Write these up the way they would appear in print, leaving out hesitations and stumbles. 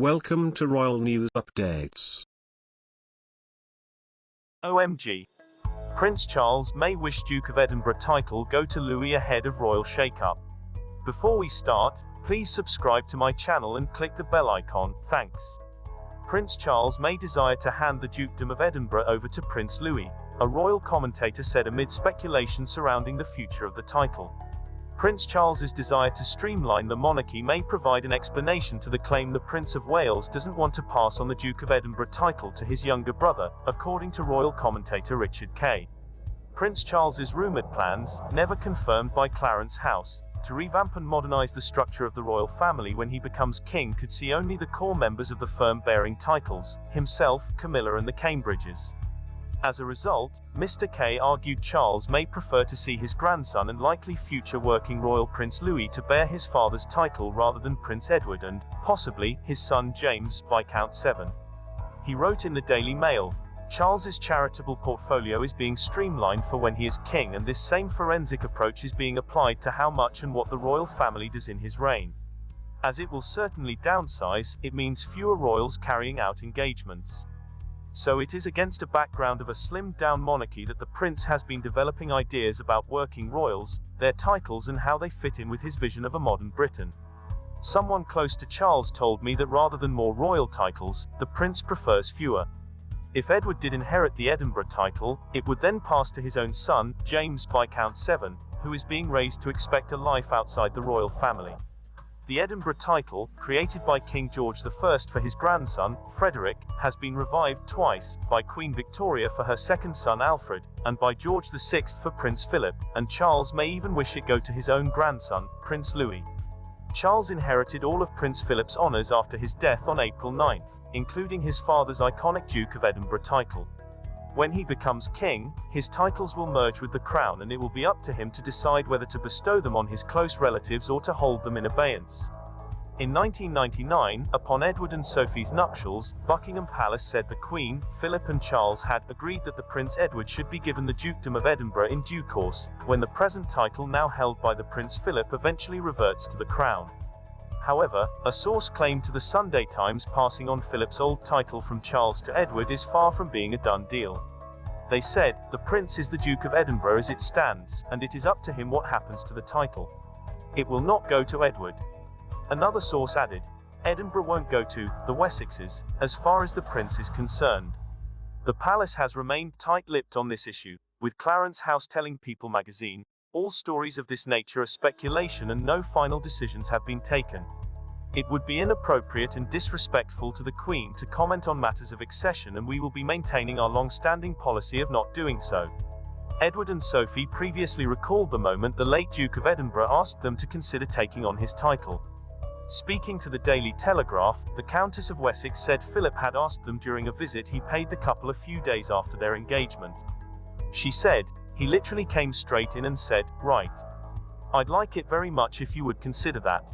Welcome to Royal News Updates. OMG. Prince Charles may wish Duke of Edinburgh title go to Louis ahead of royal shake-up. Before we start, please subscribe to my channel and click the bell icon, thanks. Prince Charles may desire to hand the Dukedom of Edinburgh over to Prince Louis, a royal commentator said amid speculation surrounding the future of the title. Prince Charles's desire to streamline the monarchy may provide an explanation to the claim the Prince of Wales doesn't want to pass on the Duke of Edinburgh title to his younger brother, according to royal commentator Richard Kay. Prince Charles's rumoured plans, never confirmed by Clarence House, to revamp and modernise the structure of the royal family when he becomes king could see only the core members of the firm bearing titles, himself, Camilla and the Cambridges. As a result, Mr. Kay argued Charles may prefer to see his grandson and likely future working royal Prince Louis to bear his father's title rather than Prince Edward and, possibly, his son James, Viscount 7. He wrote in the Daily Mail, "Charles's charitable portfolio is being streamlined for when he is king, and this same forensic approach is being applied to how much and what the royal family does in his reign. As it will certainly downsize, it means fewer royals carrying out engagements. So it is against a background of a slimmed-down monarchy that the prince has been developing ideas about working royals, their titles and how they fit in with his vision of a modern Britain. Someone close to Charles told me that rather than more royal titles, the prince prefers fewer. If Edward did inherit the Edinburgh title, it would then pass to his own son, James Viscount 7, who is being raised to expect a life outside the royal family. The Edinburgh title, created by King George I for his grandson, Frederick, has been revived twice, by Queen Victoria for her second son Alfred, and by George VI for Prince Philip, and Charles may even wish it go to his own grandson, Prince Louis. Charles inherited all of Prince Philip's honours after his death on April 9, including his father's iconic Duke of Edinburgh title. When he becomes king, his titles will merge with the crown and it will be up to him to decide whether to bestow them on his close relatives or to hold them in abeyance. In 1999, upon Edward and Sophie's nuptials, Buckingham Palace said the Queen, Philip and Charles had agreed that the Prince Edward should be given the Dukedom of Edinburgh in due course, when the present title now held by the Prince Philip eventually reverts to the crown. However, a source claimed to the Sunday Times passing on Philip's old title from Charles to Edward is far from being a done deal. They said, "The Prince is the Duke of Edinburgh as it stands, and it is up to him what happens to the title. It will not go to Edward." Another source added, "Edinburgh won't go to the Wessexes, as far as the Prince is concerned." The palace has remained tight-lipped on this issue, with Clarence House telling People magazine, "All stories of this nature are speculation and no final decisions have been taken. It would be inappropriate and disrespectful to the Queen to comment on matters of accession, and we will be maintaining our long-standing policy of not doing so." Edward and Sophie previously recalled the moment the late Duke of Edinburgh asked them to consider taking on his title. Speaking to the Daily Telegraph, the Countess of Wessex said Philip had asked them during a visit he paid the couple a few days after their engagement. She said, "He literally came straight in and said, 'Right. I'd like it very much if you would consider that.'"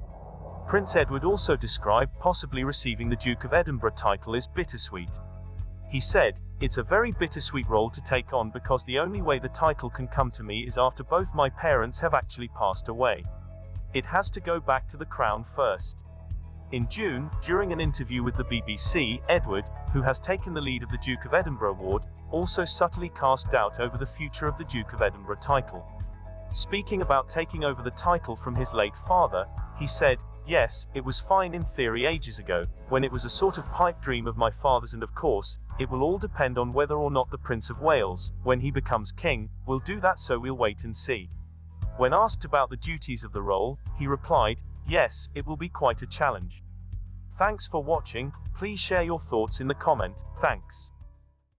Prince Edward also described possibly receiving the Duke of Edinburgh title as bittersweet. He said, "It's a very bittersweet role to take on because the only way the title can come to me is after both my parents have actually passed away. It has to go back to the crown first." In June, during an interview with the BBC, Edward, who has taken the lead of the Duke of Edinburgh award, also subtly cast doubt over the future of the Duke of Edinburgh title. Speaking about taking over the title from his late father, he said, "Yes, it was fine in theory ages ago, when it was a sort of pipe dream of my father's, and of course, it will all depend on whether or not the Prince of Wales, when he becomes king, will do that, so we'll wait and see." When asked about the duties of the role, he replied, "Yes, it will be quite a challenge." Thanks for watching. Please share your thoughts in the comment. Thanks.